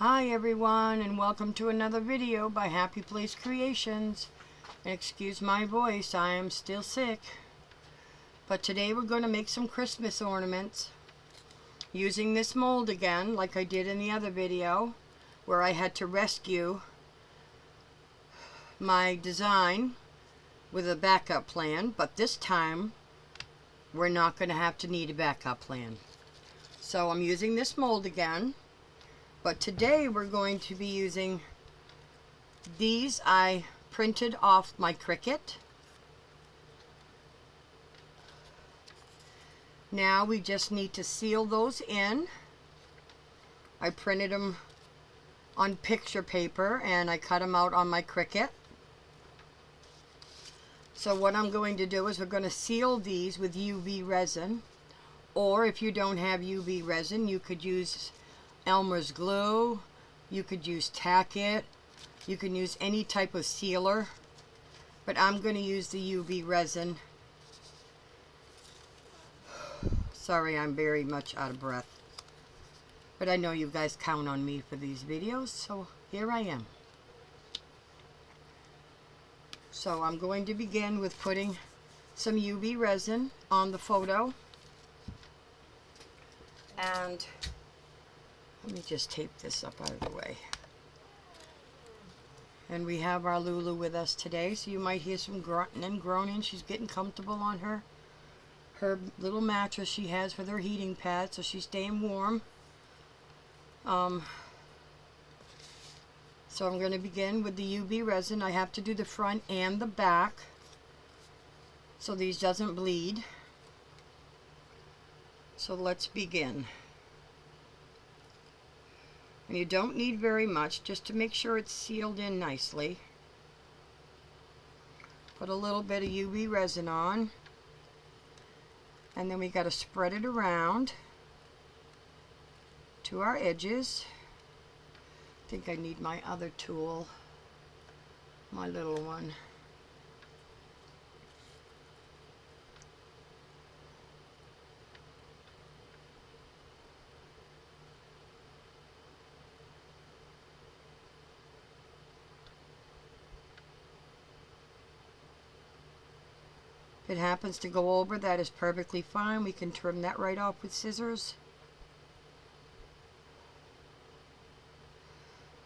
Hi everyone, and welcome to another video by Happy Place Creations. And excuse my voice, I am still sick. But today we're going to make some Christmas ornaments using this mold again, like I did in the other video where I had to rescue my design with a backup plan. But this time we're not going to have to need a backup plan. So I'm using this mold again. But today we're going to be using these. I printed off my Cricut. Now we just need to seal those in. I printed them on picture paper and I cut them out on my Cricut. So what I'm going to do is we're going to seal these with UV resin. Or if you don't have UV resin, you could use Elmer's glue, you could use Tack It, you can use any type of sealer, but I'm going to use the UV resin. Sorry, I'm very much out of breath, but I know you guys count on me for these videos, so here I am. So I'm going to begin with putting some UV resin on the photo, and let me just tape this up out of the way. And we have our Lulu with us today, so you might hear some grunting and groaning. She's getting comfortable on her little mattress she has with her heating pad, so she's staying warm. So I'm going to begin with the UV resin. I have to do the front and the back so these doesn't bleed. So let's begin. And you don't need very much, just to make sure it's sealed in nicely. Put a little bit of UV resin on, and then we got to spread it around to our edges. I think I need my other tool, my little one. If it happens to go over, that is perfectly fine. We can trim that right off with scissors.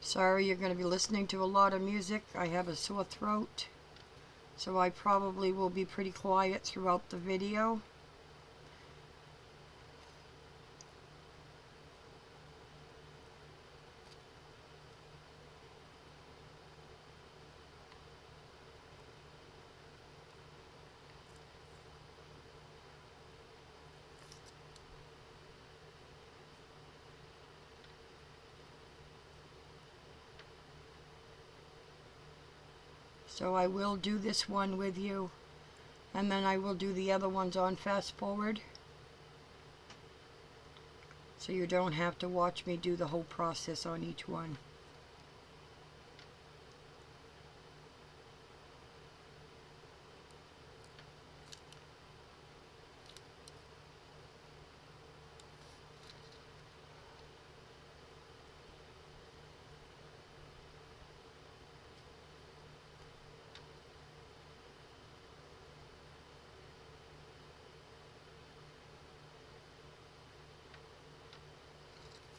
Sorry, you're going to be listening to a lot of music. I have a sore throat, so I probably will be pretty quiet throughout the video. So I will do this one with you, and then I will do the other ones on fast forward, so you don't have to watch me do the whole process on each one.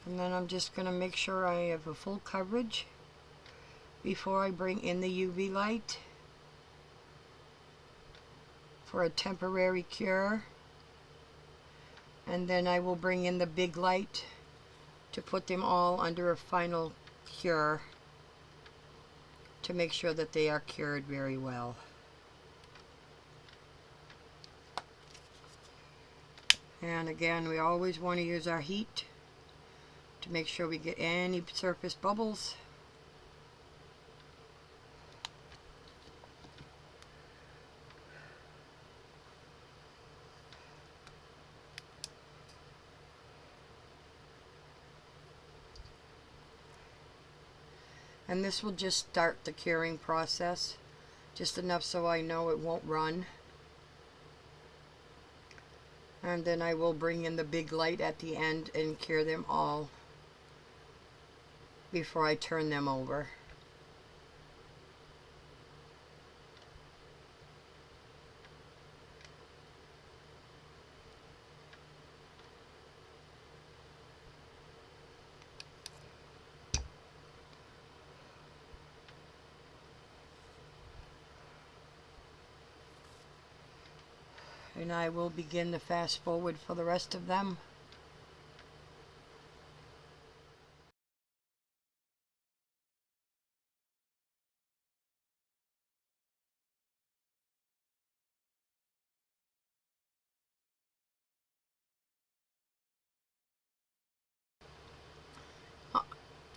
And then I'm just going to make sure I have a full coverage before I bring in the UV light for a temporary cure. And then I will bring in the big light to put them all under a final cure to make sure that they are cured very well. And again, we always want to use our heat to make sure we get any surface bubbles. And this will just start the curing process, just enough so I know it won't run. And then I will bring in the big light at the end and cure them all before I turn them over. And I will begin to fast forward for the rest of them.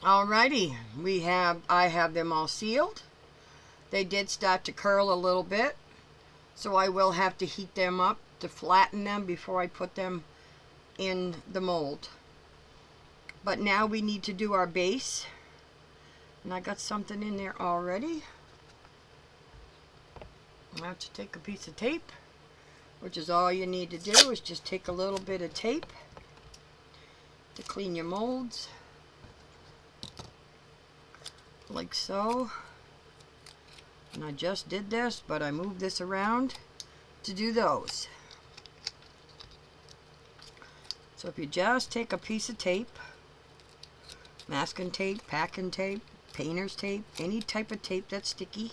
Alrighty, I have them all sealed. They did start to curl a little bit, so I will have to heat them up to flatten them before I put them in the mold. But now we need to do our base, and I got something in there already. I have to take a piece of tape, which is all you need to do, is just take a little bit of tape to clean your molds, like so. And I just did this, but I moved this around to do those. So if you just take a piece of tape, masking tape, packing tape, painter's tape, any type of tape that's sticky,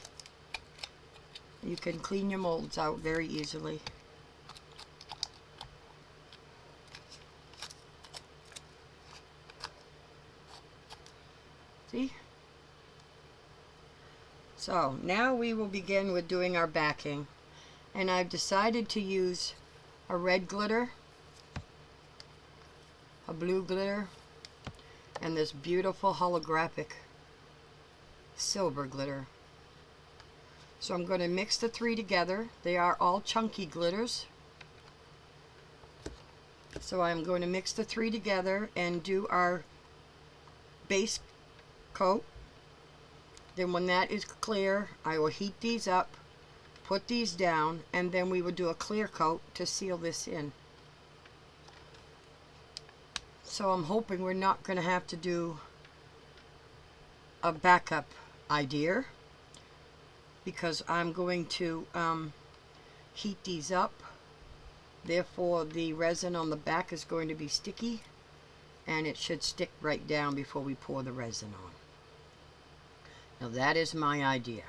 you can clean your molds out very easily. See? So now we will begin with doing our backing. And I've decided to use a red glitter, a blue glitter, and this beautiful holographic silver glitter. So I'm going to mix the three together. They are all chunky glitters. So I'm going to mix the three together and do our base coat. Then when that is clear, I will heat these up, put these down, and then we will do a clear coat to seal this in. So I'm hoping we're not going to have to do a backup idea, because I'm going to heat these up. Therefore the resin on the back is going to be sticky, and it should stick right down before we pour the resin on. Now that is my idea.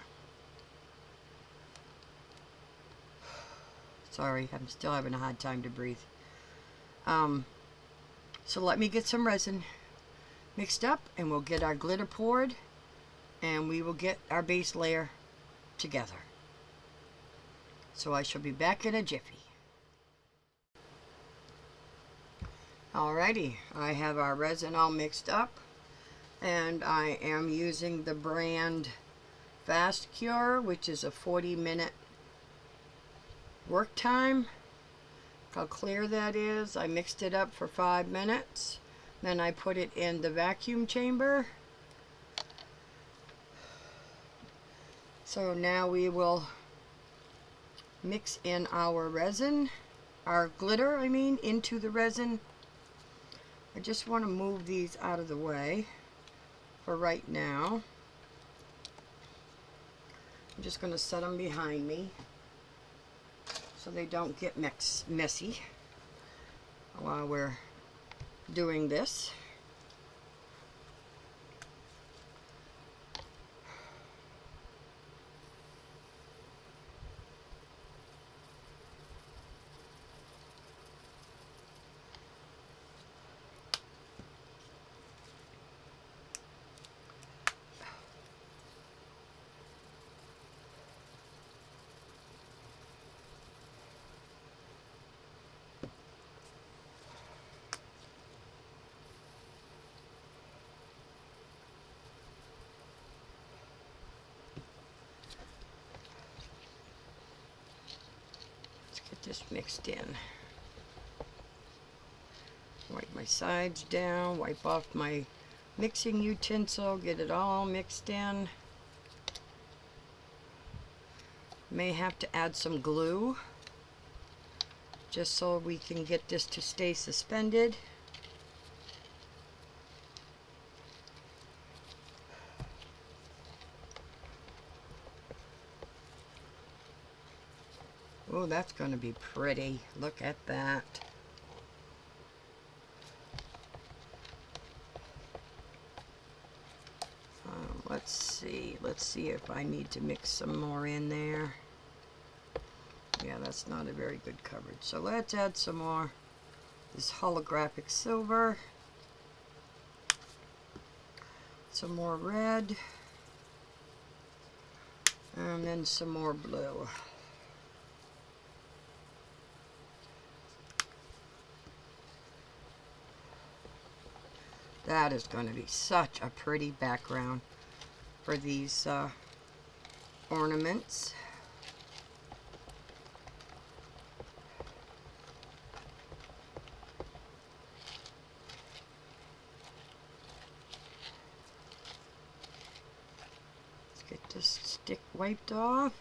Sorry, I'm still having a hard time to breathe. So let me get some resin mixed up, and we'll get our glitter poured, and we will get our base layer together. So I shall be back in a jiffy. Alrighty, I have our resin all mixed up, and I am using the brand Fast Cure, which is a 40-minute work time. Look how clear that is. I mixed it up for 5 minutes, then I put it in the vacuum chamber. So now we will mix in our resin, our glitter I mean, into the resin. I just want to move these out of the way for right now. I'm just going to set them behind me so they don't get messy while we're doing this. Get this mixed in. Wipe my sides down, wipe off my mixing utensil, get it all mixed in. May have to add some glue just so we can get this to stay suspended. Oh, that's going to be pretty. Look at that. Let's see. Let's see if I need to mix some more in there. Yeah, that's not a very good coverage. So let's add some more. This holographic silver. Some more red. And then some more blue. That is going to be such a pretty background for these ornaments. Let's get this stick wiped off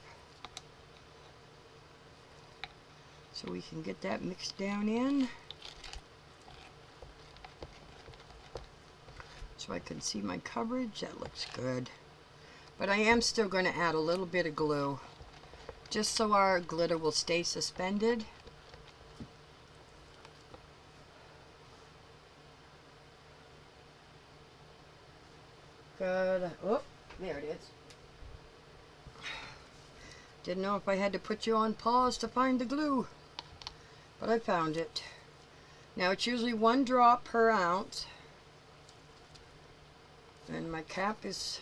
so we can get that mixed down in. So I can see my coverage. That looks good. But I am still going to add a little bit of glue just so our glitter will stay suspended. Good. Oh, there it is. Didn't know if I had to put you on pause to find the glue, but I found it. Now it's usually 1 drop per ounce. And my cap is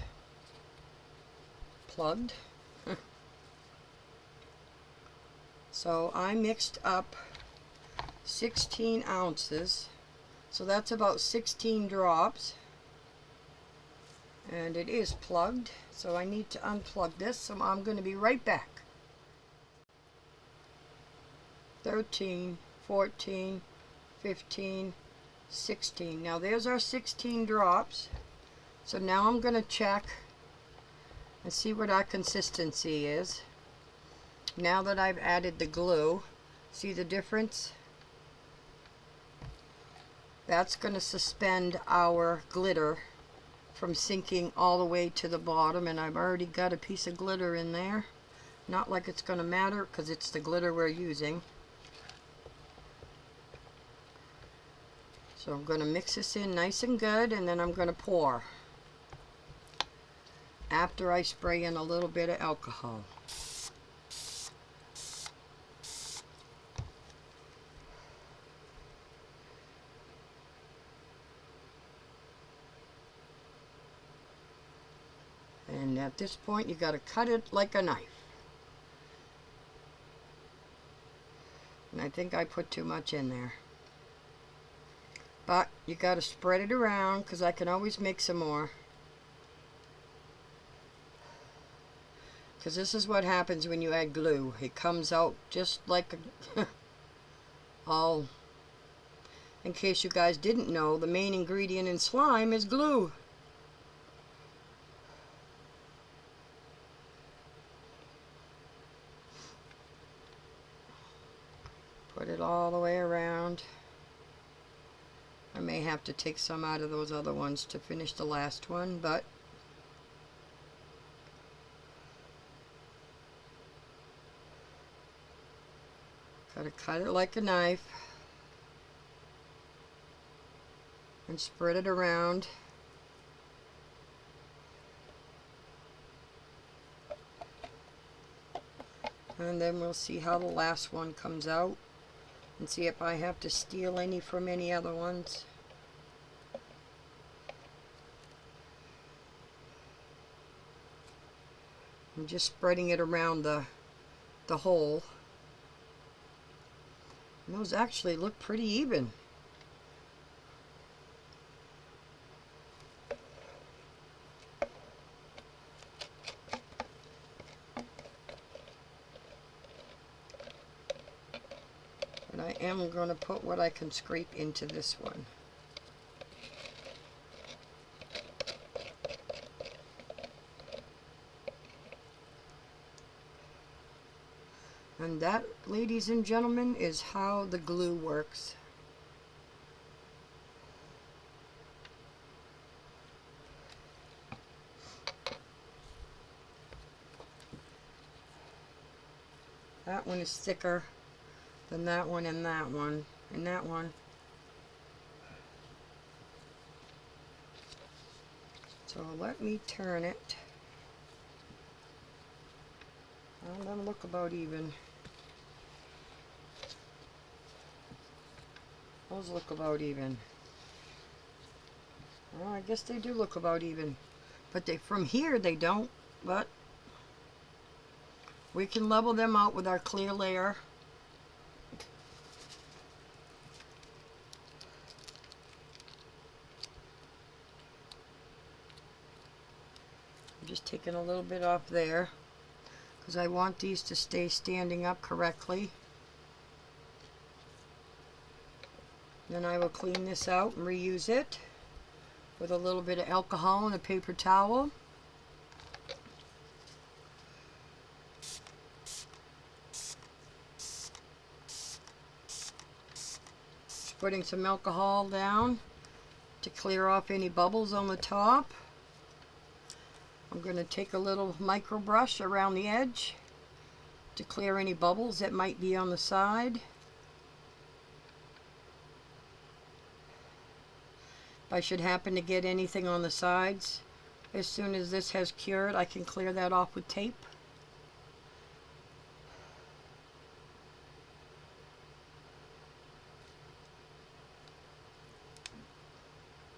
plugged. So I mixed up 16 ounces. So that's about 16 drops. And it is plugged. So I need to unplug this. So I'm going to be right back. 13, 14, 15, 16. Now there's our 16 drops. So now I'm going to check and see what our consistency is. Now that I've added the glue, see the difference? That's going to suspend our glitter from sinking all the way to the bottom, and I've already got a piece of glitter in there. Not like it's going to matter because it's the glitter we're using. So I'm going to mix this in nice and good, and then I'm going to pour after I spray in a little bit of alcohol. And at this point you got to cut it like a knife. And I think I put too much in there. But you got to spread it around because I can always make some more. Because this is what happens when you add glue. It comes out just like a all. In case you guys didn't know, the main ingredient in slime is glue. Put it all the way around. I may have to take some out of those other ones to finish the last one, but gotta cut it like a knife and spread it around. And then we'll see how the last one comes out and see if I have to steal any from any other ones. I'm just spreading it around the hole. And those actually look pretty even. And I am going to put what I can scrape into this one. And that, ladies and gentlemen, is how the glue works. That one is thicker than that one and that one and that one. So let me turn it. Well, them look about even. Those look about even. Well, I guess they do look about even. But from here they don't. But we can level them out with our clear layer. I'm just taking a little bit off there because I want these to stay standing up correctly. Then I will clean this out and reuse it with a little bit of alcohol and a paper towel. Just putting some alcohol down to clear off any bubbles on the top. I'm going to take a little micro brush around the edge to clear any bubbles that might be on the side. If I should happen to get anything on the sides, as soon as this has cured, I can clear that off with tape.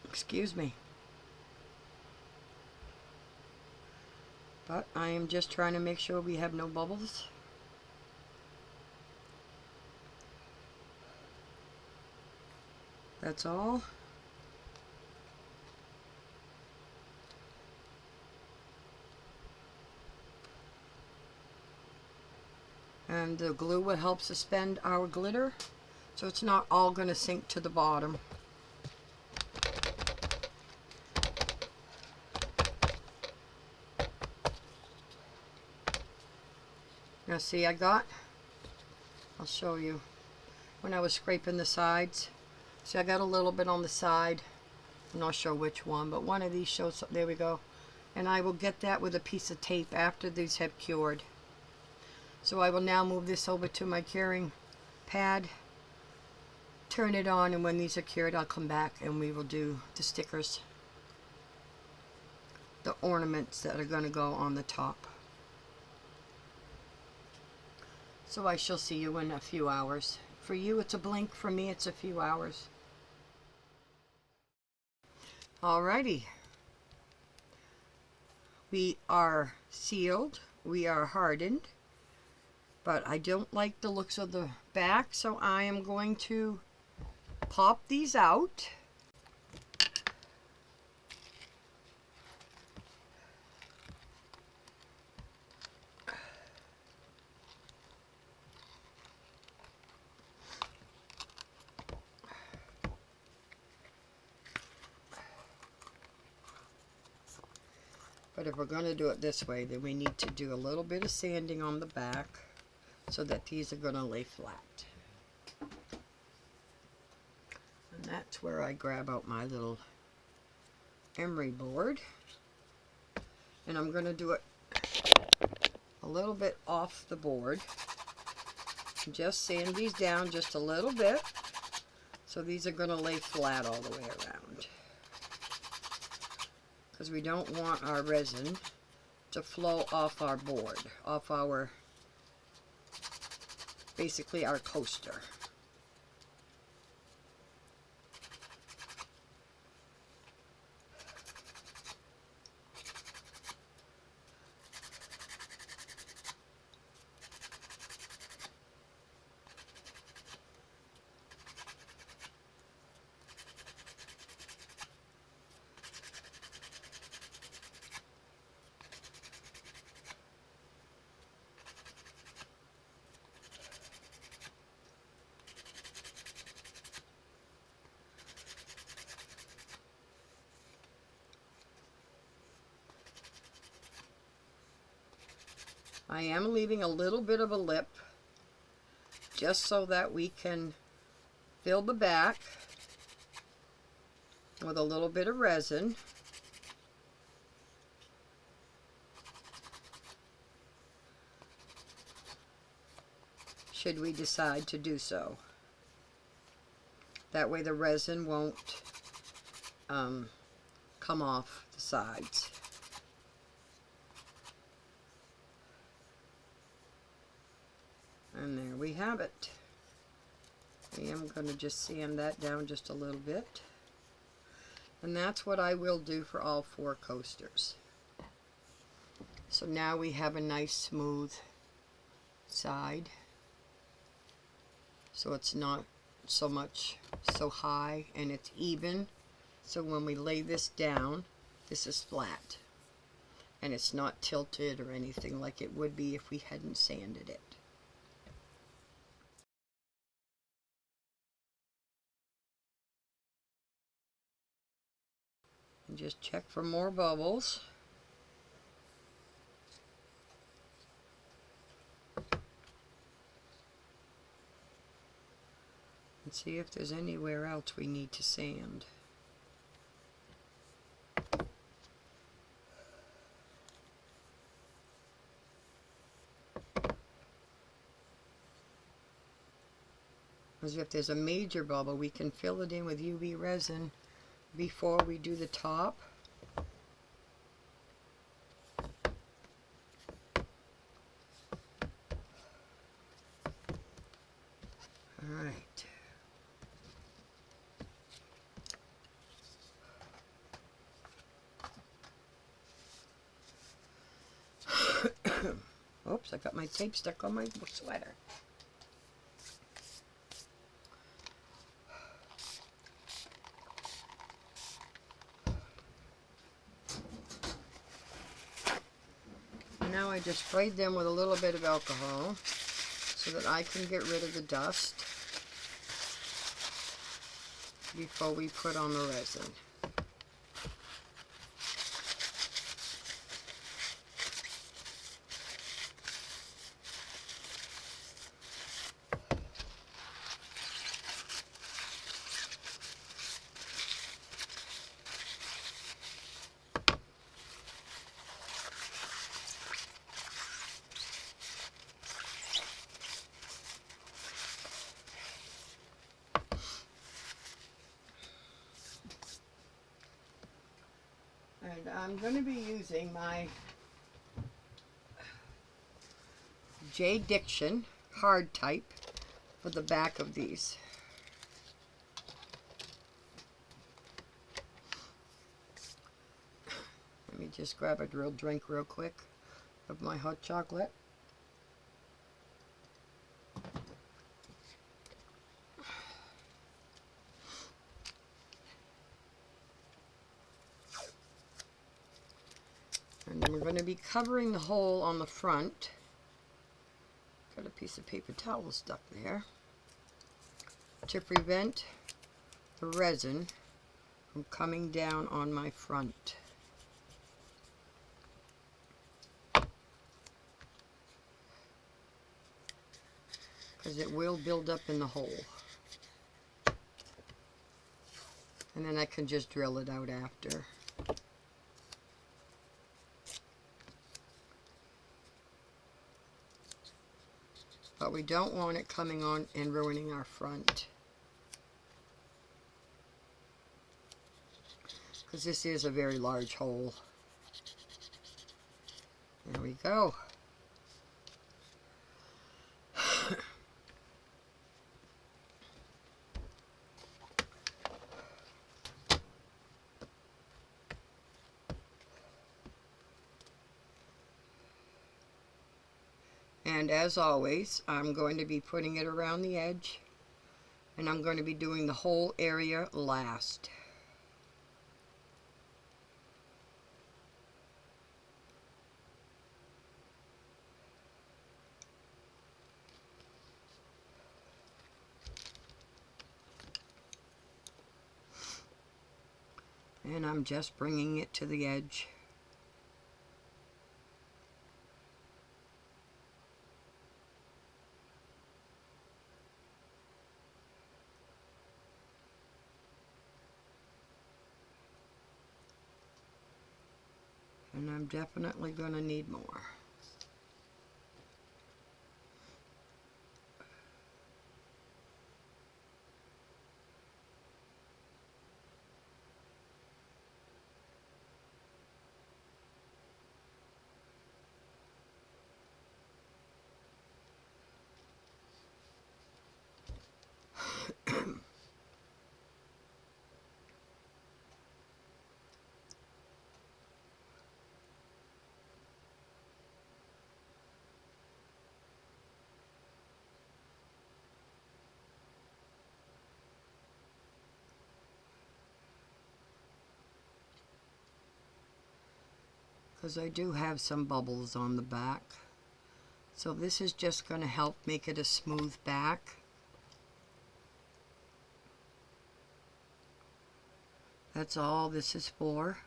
Excuse me. But I am just trying to make sure we have no bubbles. That's all. And the glue will help suspend our glitter, so it's not all going to sink to the bottom. Now see, I'll show you when I was scraping the sides. See, I got a little bit on the side. I'm not sure which one, but one of these shows, there we go. And I will get that with a piece of tape after these have cured. So I will now move this over to my curing pad, turn it on, and when these are cured, I'll come back and we will do the stickers, the ornaments that are going to go on the top. So I shall see you in a few hours. For you, it's a blink. For me, it's a few hours. Alrighty. We are sealed. We are hardened. But I don't like the looks of the back, so I am going to pop these out. But if we're going to do it this way, then we need to do a little bit of sanding on the back so that these are going to lay flat. And that's where I grab out my little emery board. And I'm going to do it a little bit off the board. Just sand these down just a little bit. So these are going to lay flat all the way around. Because we don't want our resin to flow off our board, off our, basically our coaster. I am leaving a little bit of a lip just so that we can fill the back with a little bit of resin. should we decide to do so. That way the resin won't come off the sides. And there we have it. I am going to just sand that down just a little bit. And that's what I will do for all 4 coasters. So now we have a nice smooth side. So it's not so high, and it's even. So when we lay this down, this is flat. And it's not tilted or anything like it would be if we hadn't sanded it. And just check for more bubbles. And see if there's anywhere else we need to sand. Because if there's a major bubble, we can fill it in with UV resin before we do the top. Alright. Oops, I got my tape stuck on my sweater. Now I just sprayed them with a little bit of alcohol so that I can get rid of the dust before we put on the resin. And I'm going to be using my J. Diction hard type for the back of these. Let me just grab a real drink real quick of my hot chocolate. And then we're going to be covering the hole on the front. Got a piece of paper towel stuck there to prevent the resin from coming down on my front. Because it will build up in the hole. And then I can just drill it out after. But we don't want it coming on and ruining our front. Because this is a very large hole. There we go. And as always, I'm going to be putting it around the edge, and I'm going to be doing the whole area last. And I'm just bringing it to the edge. And I'm definitely going to need more. because I do have some bubbles on the back. So this is just going to help make it a smooth back. That's all this is for.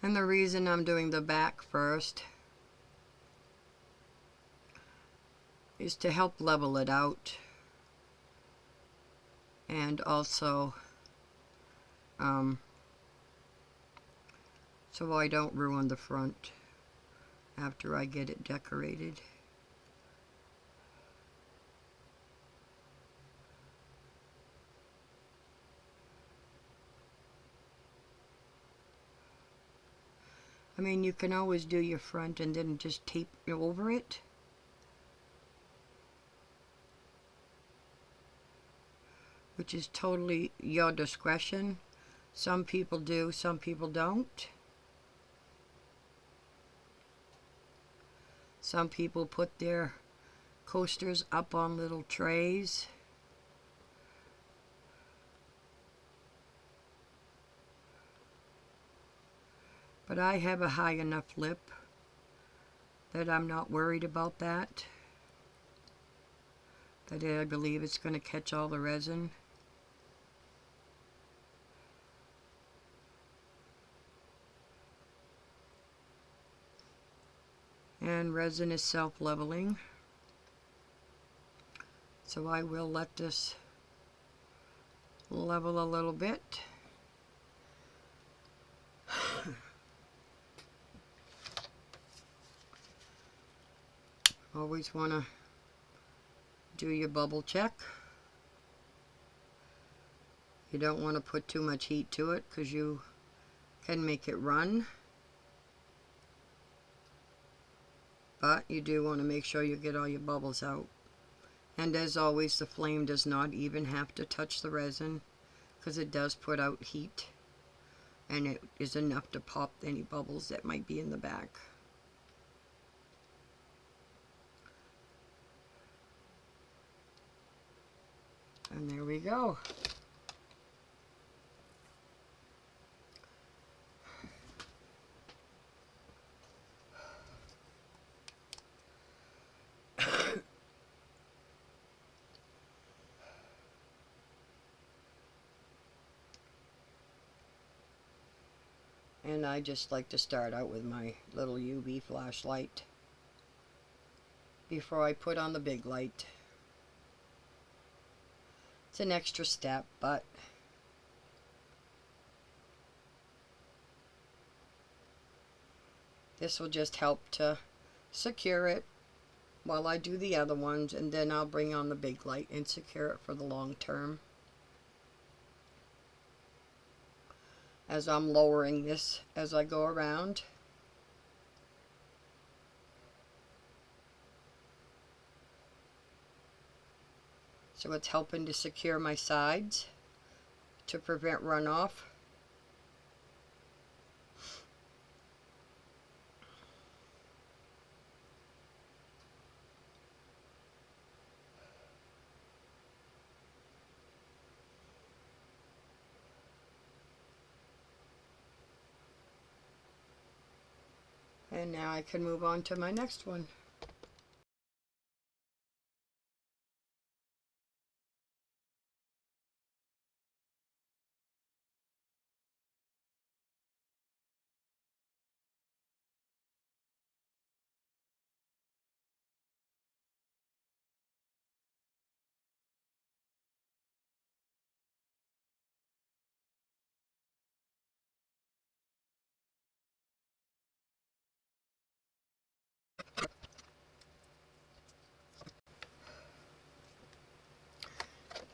And the reason I'm doing the back first is to help level it out, and also so I don't ruin the front after I get it decorated. I mean, you can always do your front and then just tape over it. Which is totally your discretion. Some people do, some people don't. Some people put their coasters up on little trays. But I have a high enough lip that I'm not worried about that. That I believe it's going to catch all the resin. And resin is self-leveling. So I will let this level a little bit. Always want to do your bubble check. You don't want to put too much heat to it because you can make it run. But you do want to make sure you get all your bubbles out. And as always, the flame does not even have to touch the resin because it does put out heat. And it is enough to pop any bubbles that might be in the back. And there we go. And I just like to start out with my little UV flashlight before I put on the big light. It's an extra step, but this will just help to secure it while I do the other ones, and then I'll bring on the big light and secure it for the long term. As I'm lowering this as I go around. So it's helping to secure my sides to prevent runoff. And now I can move on to my next one.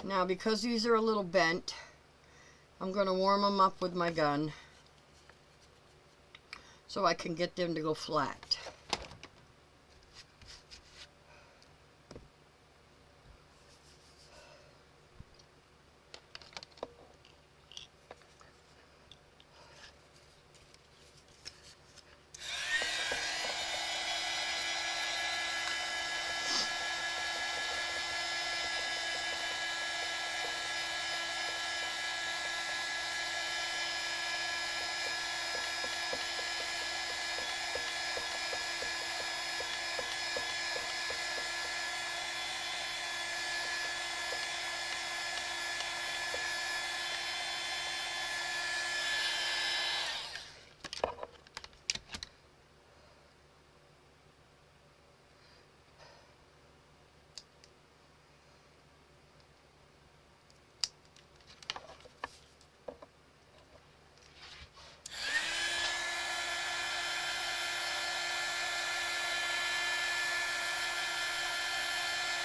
Now, because these are a little bent, I'm going to warm them up with my gun so I can get them to go flat.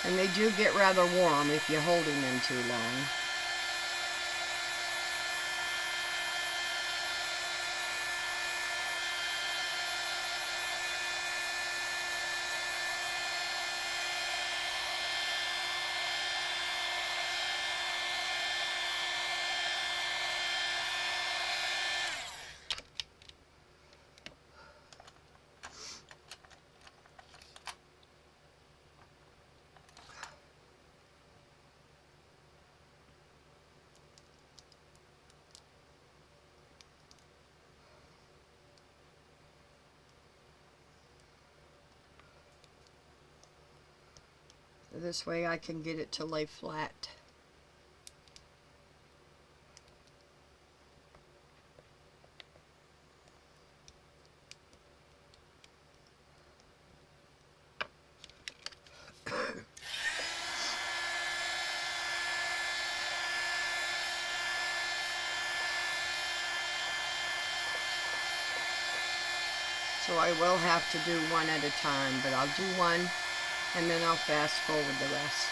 And they do get rather warm if you're holding them too long. This way I can get it to lay flat. So I will have to do one at a time, but I'll do one and then I'll fast forward the rest.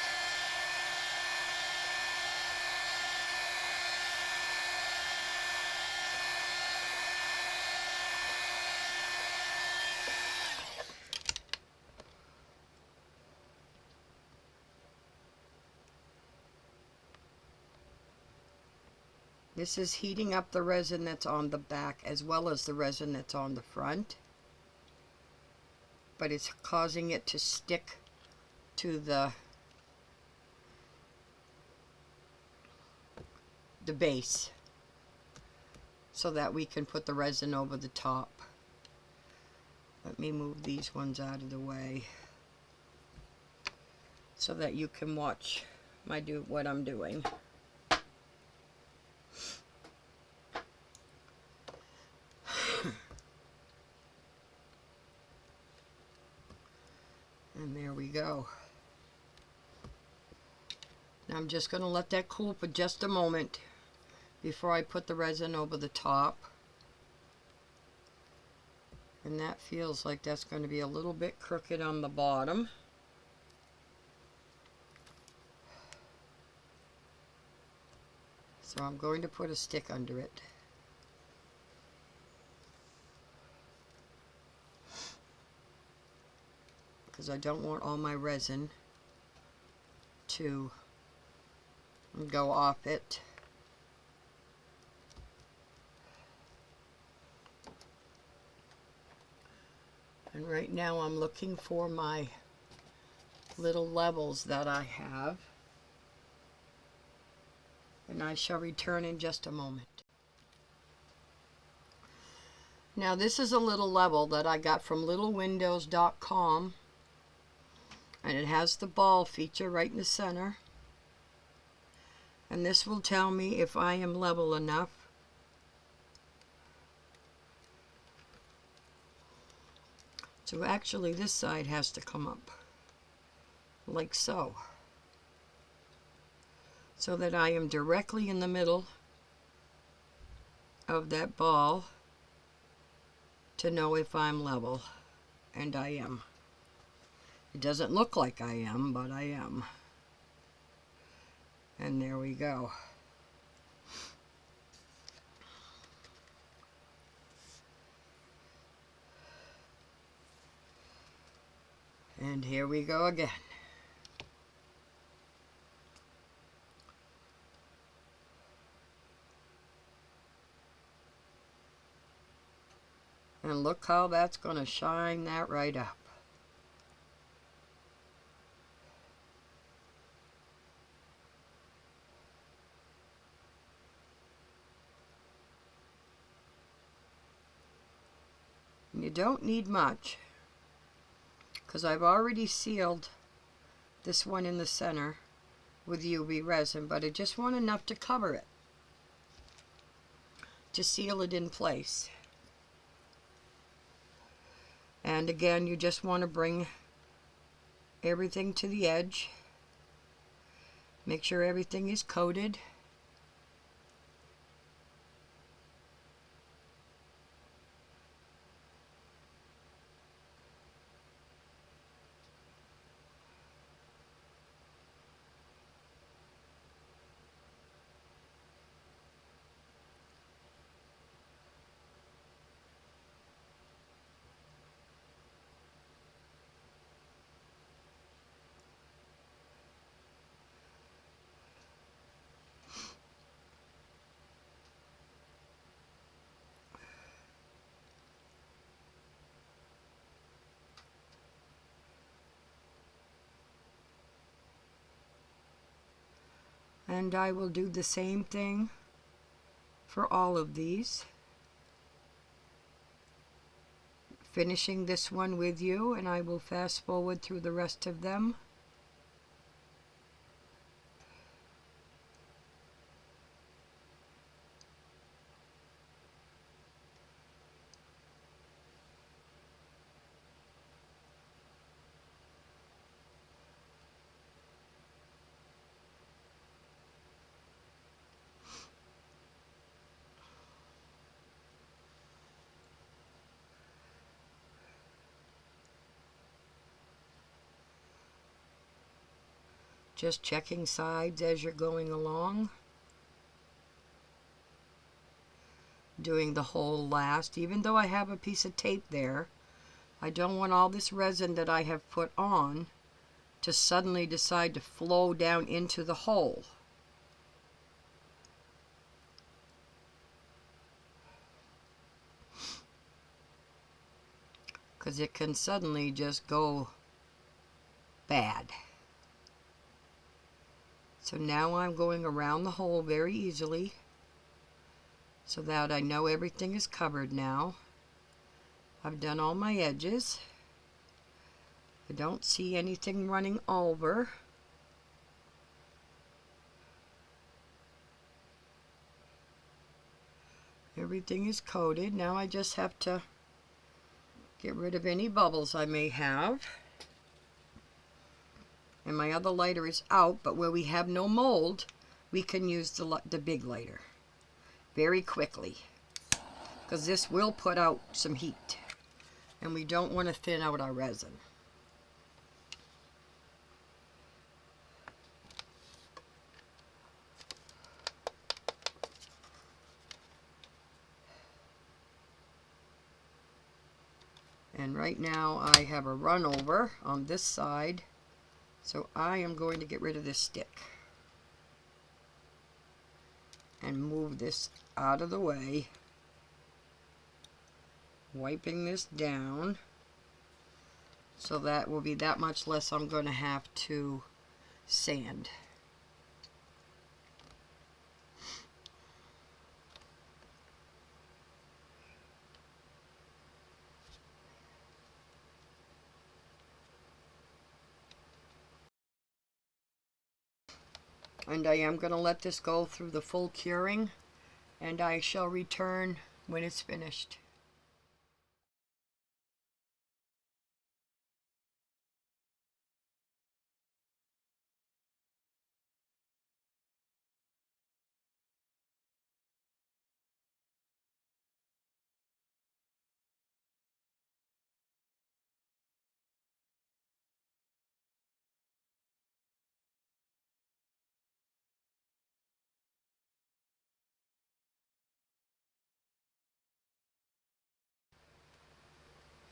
This is heating up the resin that's on the back as well as the resin that's on the front. But it's causing it to stick to the base so that we can put the resin over the top. Let me move these ones out of the way so that you can watch what I'm doing. And there we go. Now I'm just going to let that cool for just a moment before I put the resin over the top. And that feels like that's going to be a little bit crooked on the bottom. So I'm going to put a stick under it. Because I don't want all my resin to go off it. And right now I'm looking for my little levels that I have. And I shall return in just a moment. Now this is a little level that I got from littlewindows.com. And it has the ball feature right in the center. And this will tell me if I am level enough. So actually this side has to come up like so. So that I am directly in the middle of that ball to know if I'm level. And I am. It doesn't look like I am, but I am. And there we go. And here we go again. And look how that's going to shine that right up. And you don't need much, because I've already sealed this one in the center with UV resin, but I just want enough to cover it, to seal it in place. And again, you just want to bring everything to the edge. Make sure everything is coated. And I will do the same thing for all of these. Finishing this one with you, and I will fast forward through the rest of them. Just checking sides as you're going along. Doing the whole last, even though I have a piece of tape there, I don't want all this resin that I have put on to suddenly decide to flow down into the hole. Because it can suddenly just go bad. So now I'm going around the hole very easily so that I know everything is covered now. I've done all my edges. I don't see anything running over. Everything is coated. Now I just have to get rid of any bubbles I may have. And my other lighter is out, but where we have no mold, we can use the big lighter very quickly, because this will put out some heat, and we don't want to thin out our resin. And right now I have a run over on this side, so I am going to get rid of this stick and move this out of the way, wiping this down, so that will be that much less I'm going to have to sand. And I am going to let this go through the full curing, and I shall return when it's finished.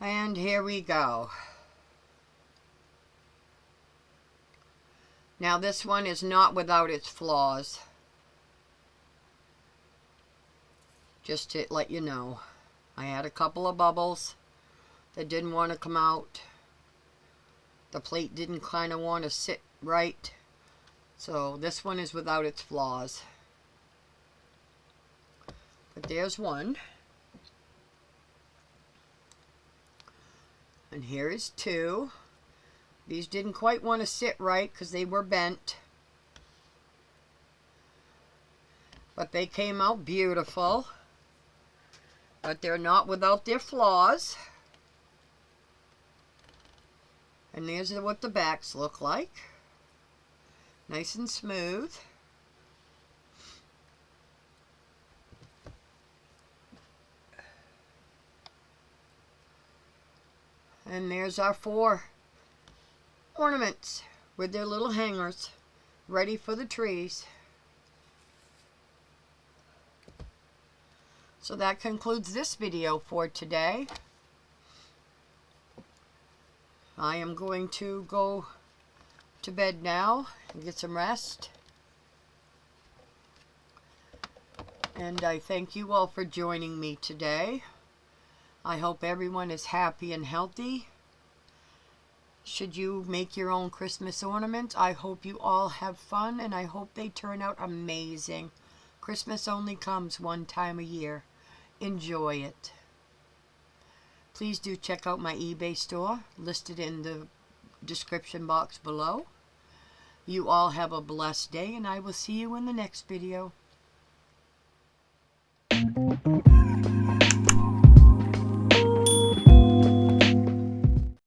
And here we go. Now this one is not without its flaws. Just to let you know, I had a couple of bubbles that didn't want to come out. The plate didn't kind of want to sit right. So this one is without its flaws. But there's one. And here is two. These didn't quite want to sit right because they were bent. But they came out beautiful. But they're not without their flaws. And there's what the backs look like. Nice and smooth. And there's our 4 ornaments with their little hangers ready for the trees. So that concludes this video for today. I am going to go to bed now and get some rest. And I thank you all for joining me today. I hope everyone is happy and healthy. should you make your own Christmas ornaments. I hope you all have fun, and I hope they turn out amazing. Christmas only comes one time a year. Enjoy it. Please do check out my eBay store, listed in the description box below. You all have a blessed day, and I will see you in the next video.